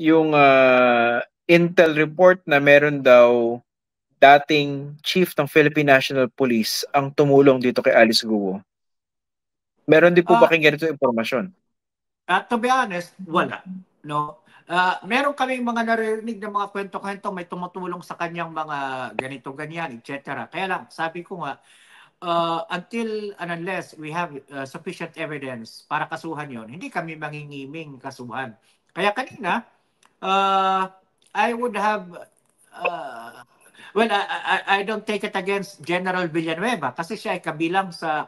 yung intel report na meron daw dating chief ng Philippine National Police ang tumulong dito kay Alice Guo. Meron din po ba kayong ganito impormasyon? To be honest, wala. No? Meron kami mga naririnig ng mga kwento-kwento, may tumutulong sa kanyang mga ganito-ganyan, etc. Kaya lang, sabi ko nga, until and unless we have sufficient evidence para kasuhan yon, hindi kami mangingiming kasuhan. Kaya kanina, I would have, well, I don't take it against General Villanueva kasi siya ay kabilang sa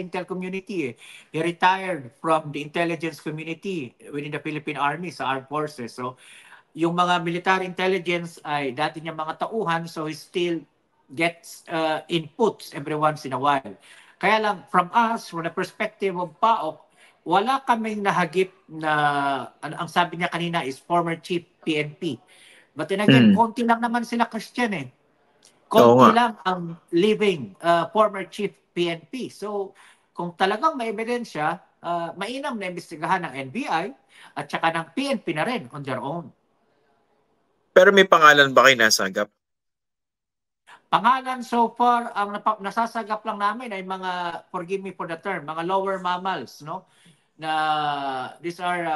Intel community. He retired from the intelligence community within the Philippine Army sa Armed Forces. So, yung mga military intelligence ay dati niya mga tauhan, so he still gets inputs every once in a while. Kaya lang, from us, from the perspective of PAOK, wala kaming nahagip na, ang sabi niya kanina is former chief PNP. But then again, konti lang naman sila Christian eh. Konti lang ang living former chief PNP. So, kung talagang may ebidensya, mainam na imbestigahan ng NBI at saka ng PNP na rin on their own. Pero may pangalan ba kayo nasagap? Pangalan so far, ang nasasagap lang namin ay mga, forgive me for the term, mga lower mammals, no? Na these are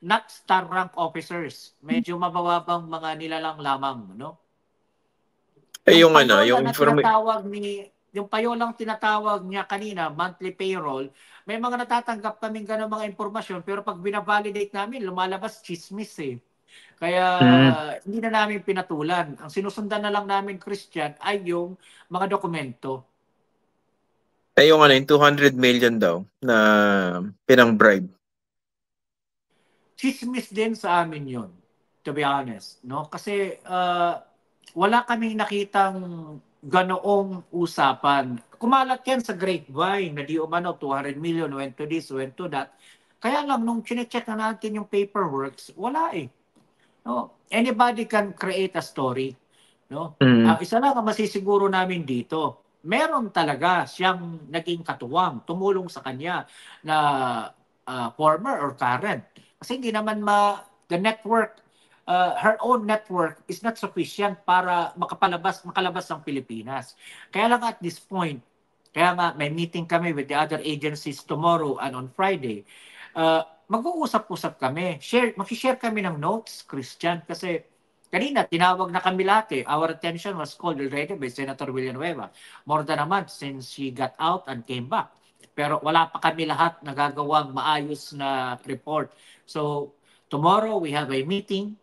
not star rank officers. Medyo mabababang mga nilalang lamang, no? Yung payolang tinatawag niya kanina, monthly payroll, may mga natatanggap kaming ganang mga impormasyon, pero pag binavalidate namin, lumalabas chismis eh. Kaya hindi na namin pinatulan. Ang sinusundan na lang namin, Christian, ay yung mga dokumento. Yung 200 million daw na pinang-bribe. Chismis din sa amin yun, to be honest. No? Kasi wala kaming nakitang ganoong usapan. Kumalat yan sa grapevine na di umano 200 million went to this, went to that. Kaya lang, nung chinecheck na natin yung paperworks, wala eh. No, anybody can create a story, no? Isa lang ang masisiguro namin dito. Meron talaga siyang naging katuwang, tumulong sa kanya na former or current. Kasi hindi naman the network, her own network is not sufficient para makalabas ng Pilipinas. Kaya lang at this point, kaya nga may meeting kami with the other agencies tomorrow and on Friday. Mag-uusap-usap kami. Mag-share kami ng notes, Christian, kasi kanina tinawag na kami lahat eh. Our attention was called already by Senator Villanueva. More than a month since she got out and came back. Pero wala pa kami lahat nagagawang maayos na report. So, tomorrow we have a meeting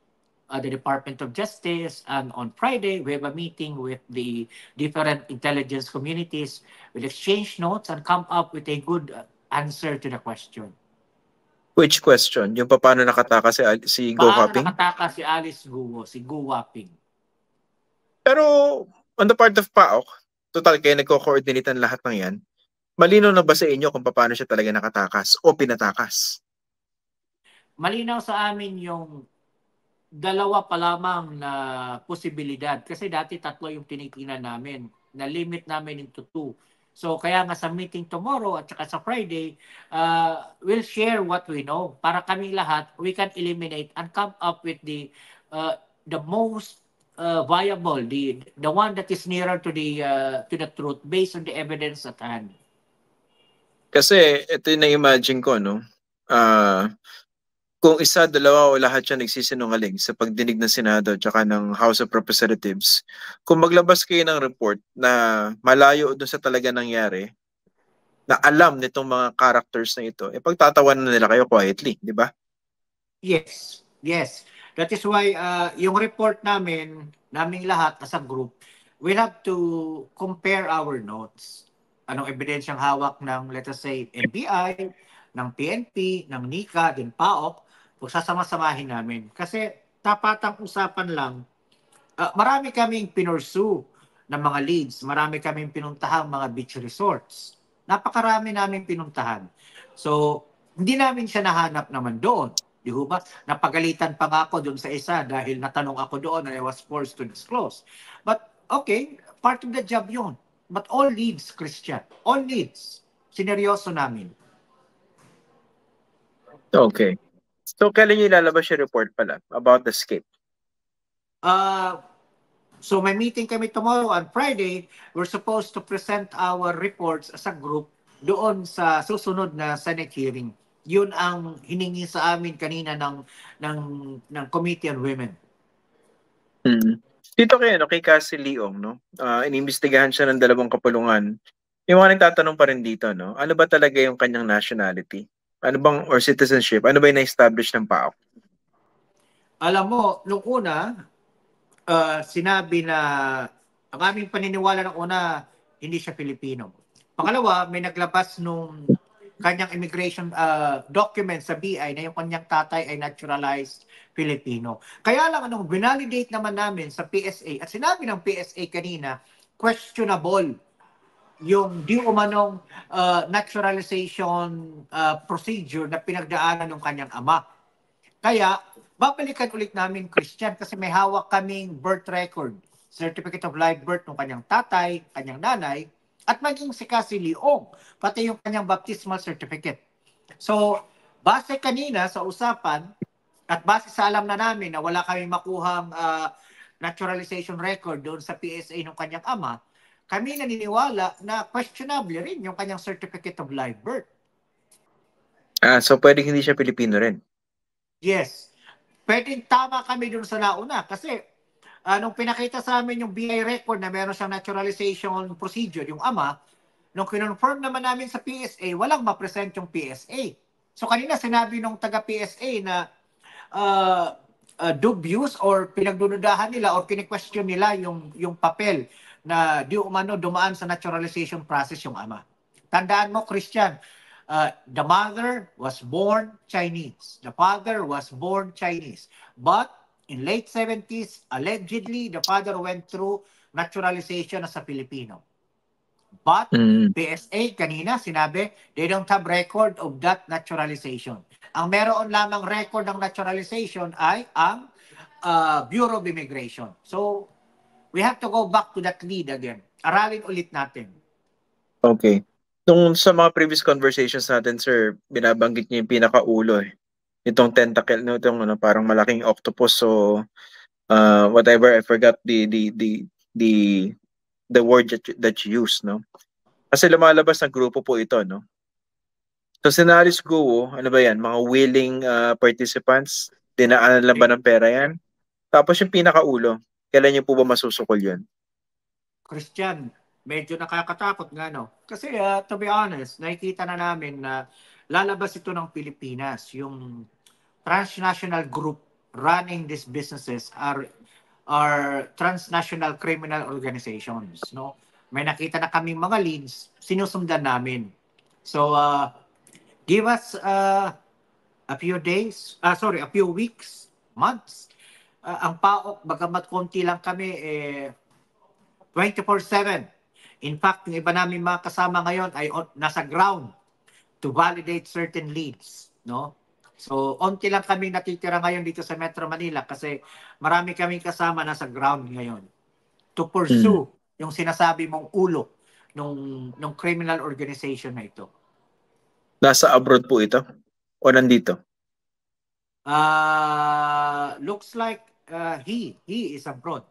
the Department of Justice, and on Friday we have a meeting with the different intelligence communities. We'll exchange notes and come up with a good answer to the question. Which question? Yung paano nakatakas si Go Waping? Paano nakatakas si Alice Guo, si Go Waping? Pero on the part of PAOK, total kayo nagko-coordinate lahat ng yan, malinaw na ba sa inyo kung paano siya talaga nakatakas o pinatakas? Malinaw sa amin yung dalawa pa lamang na posibilidad. Kasi dati tatlo yung tinitingnan namin. Na-limit namin into 2. So kaya nga sa meeting tomorrow at saka sa Friday, we'll share what we know. Para kami lahat, we can eliminate and come up with the most viable, the one that is nearer to the truth based on the evidence at hand. Kasi ito yung na-imagine ko, no? Kung isa, dalawa o lahat siya nagsisinungaling sa pagdinig ng Senado at saka ng House of Representatives, kung maglabas kayo ng report na malayo doon sa talaga nangyari, na alam nitong mga characters na ito, pagtatawanan na nila kayo quietly, di ba? Yes, yes. That is why yung report naming lahat as a group, we have to compare our notes. Anong ebidensyang hawak ng, let us say, NBI, ng PNP, ng NICA, din PAOK, pagsasama-samahin namin. Kasi tapatang usapan lang, marami kaming pinursue ng mga leads, marami kaming pinuntahang mga beach resorts. Napakarami namin pinuntahan. So, hindi namin siya nahanap naman doon. Di ba? Napagalitan pa nga ako doon sa isa dahil natanong ako doon and I was forced to disclose. But, okay, part of the job yun. But all leads, Christian, all leads, sineryoso namin. Okay. So, kailan nyo ilalabas yung report pala about the escape? So may meeting kami tomorrow on Friday. We're supposed to present our reports as a group doon sa susunod na Senate hearing. Yun ang hiningi sa amin kanina ng Committee on Women. Dito kay Cassie Leong, no? Inimbestigahan siya ng 2 kapulungan. Yung mga nagtatanong pa rin dito, no? Ano ba talaga yung kanyang nationality? Ano bang, or citizenship? Ano ba yung na-establish ng PAOK? Alam mo, nung una, sinabi na ang aming paniniwala ng una, hindi siya Pilipino. Pangalawa, may naglabas nung kanyang immigration document sa BI na yung kanyang tatay ay naturalized Filipino. Kaya lang anong binalidate naman namin sa PSA at sinabi ng PSA kanina, questionable yung di umanong naturalization procedure na pinagdaanan ng kanyang ama. Kaya, babalikan ulit namin, Christian, kasi may hawak kaming birth record, certificate of live birth ng kanyang tatay, kanyang nanay, at maging si Cassie Leong, pati yung kanyang baptismal certificate. So, base kanina sa usapan, at base sa alam na namin na wala kaming makuhang naturalization record doon sa PSA ng kanyang ama, kami naniniwala na questionable rin yung kanyang certificate of live birth. So pwedeng hindi siya Pilipino rin? Yes. Pwedeng tama kami doon sa nauna kasi nung pinakita sa amin yung BI record na meron siyang naturalization procedure, yung ama, nung kinonfirm naman namin sa PSA, walang ma-present yung PSA. So kanina sinabi nung taga-PSA na dubious or pinagdududahan nila or kini-question nila yung papel na di umano dumaan sa naturalization process yung ama. Tandaan mo, Christian, the mother was born Chinese. The father was born Chinese. But in late 70s, allegedly, the father went through naturalization as a Filipino. But PSA kanina sinabi, they don't have record of that naturalization. Ang meron lamang record ng naturalization ay ang Bureau of Immigration. So, we have to go back to that lead again. Aralin ulit natin. Okay. Nung sa mga previous conversations natin, sir, binabanggit niyo yung pinakaulo eh. Itong tentacle, no, itong parang malaking octopus. So, whatever, I forgot the word that you used, no? Kasi lumalabas na grupo po ito, no? So, Sinaris Guo, ano ba yan? Mga willing participants, dinaanan lang ba ng pera yan? Tapos yung pinakaulo, kailan niyo po ba masusukol yun? Christian, medyo nakakatakot nga, no? Kasi to be honest, nakikita na namin na lalabas ito ng Pilipinas. Yung transnational group running these businesses are transnational criminal organizations, no? May nakita na kaming mga leads, sinusundan namin. So, give us a few days, a few weeks, months. Ang PAOK, bagamat konti lang kami, 24/7. In fact, yung iba namin mga kasama ngayon ay nasa ground to validate certain leads, no? So, onti lang kami natitira ngayon dito sa Metro Manila kasi marami kaming kasama nasa ground ngayon to pursue yung sinasabi mong ulo ng criminal organization na ito. Nasa abroad po ito? O nandito? Looks like he is abroad.